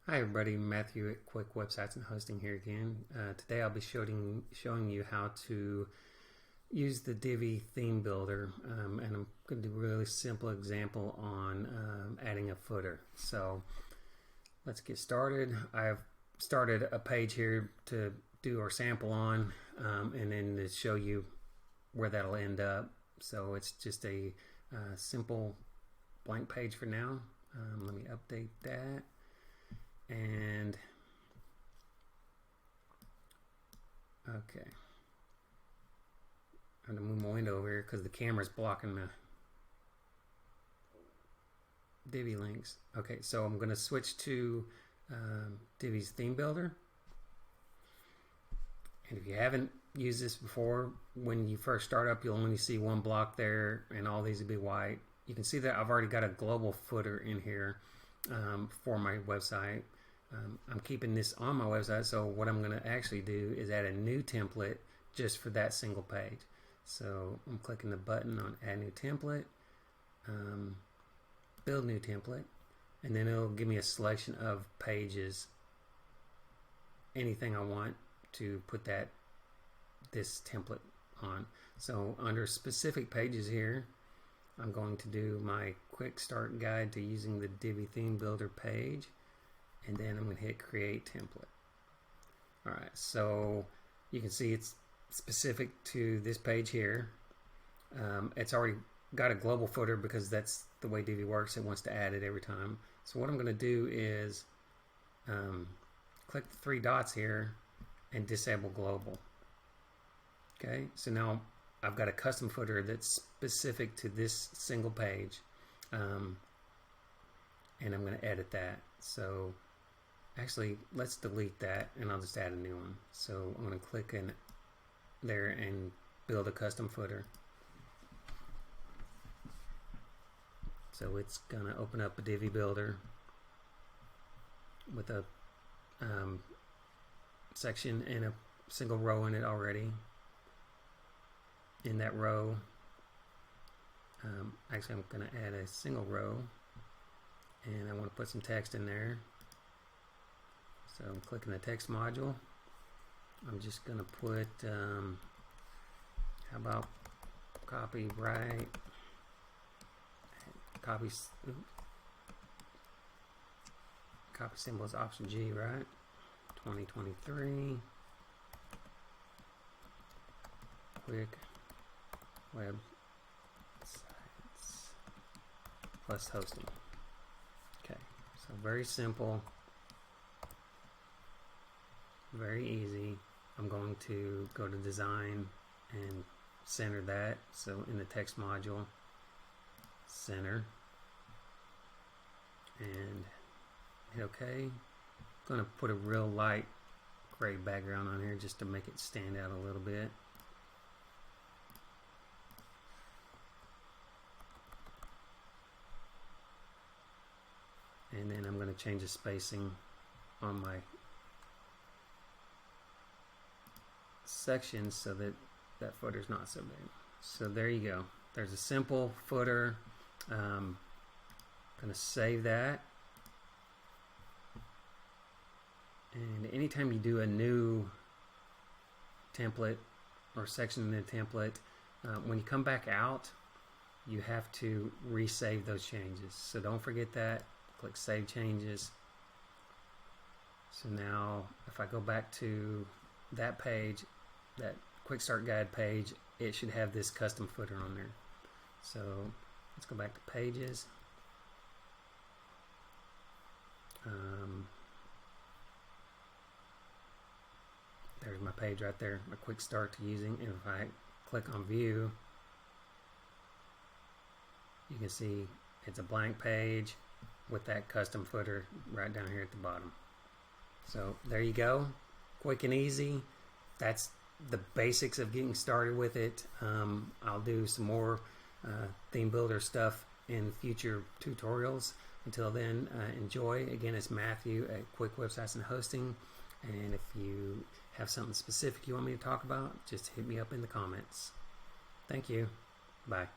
Hi everybody, Matthew at Quick Websites and Hosting here again. Today I'll be showing you how to use the Divi theme builder, and I'm going to do a really simple example on adding a footer. So let's get started. I've started a page here to do our sample on, and then to show you where that'll end up. So it's just a simple blank page for now. Let me update that. And okay, I'm gonna move my window over here because the camera's blocking the Divi links. Okay, so I'm gonna switch to Divi's theme builder. And if you haven't used this before, when you first start up, you'll only see one block there, and all these will be white. You can see that I've already got a global footer in here for my website. I'm keeping this on my website, so what I'm going to actually do is add a new template just for that single page. So I'm clicking the button on Add New Template, Build New Template, and then it'll give me a selection of pages, anything I want to put this template on. So under specific pages here, I'm going to do my quick start guide to using the Divi theme builder page, and then I'm going to hit create template. Alright, so you can see it's specific to this page here. It's already got a global footer because that's the way Divi works. It wants to add it every time. So what I'm going to do is click the three dots here and disable global. Okay, so now I've got a custom footer that's specific to this single page, and I'm going to edit that. So actually, let's delete that, and I'll just add a new one. So I'm going to click in there and build a custom footer. So it's going to open up a Divi builder with a section and a single row in it already. In that row, actually I'm going to add a single row, and I want to put some text in there. So I'm clicking the text module. I'm just going to put, how about copyright, copy symbol is option G, right? 2023, quick web sites plus hosting. Okay, so very simple, very easy. I'm going to go to design and center that. So in the text module, center, and hit OK. I'm going to put a real light gray background on here just to make it stand out a little bit. And then I'm going to change the spacing on my section so that that footer is not so big. So there you go. There's a simple footer. I'm going to save that. And anytime you do a new template or section in the template, when you come back out, you have to resave those changes. So don't forget that. Click Save Changes. So now if I go back to that page, that Quick Start Guide page, it should have this custom footer on there. So let's go back to Pages. There's my page right there, my quick start to using. And if I click on View, you can see it's a blank page with that custom footer right down here at the bottom. So there you go, quick and easy. That's the basics of getting started with it. I'll do some more theme builder stuff in future tutorials. Until then, enjoy. Again, it's Matthew at Quick Websites and Hosting, and if you have something specific you want me to talk about, just hit me up in the comments. Thank you. Bye.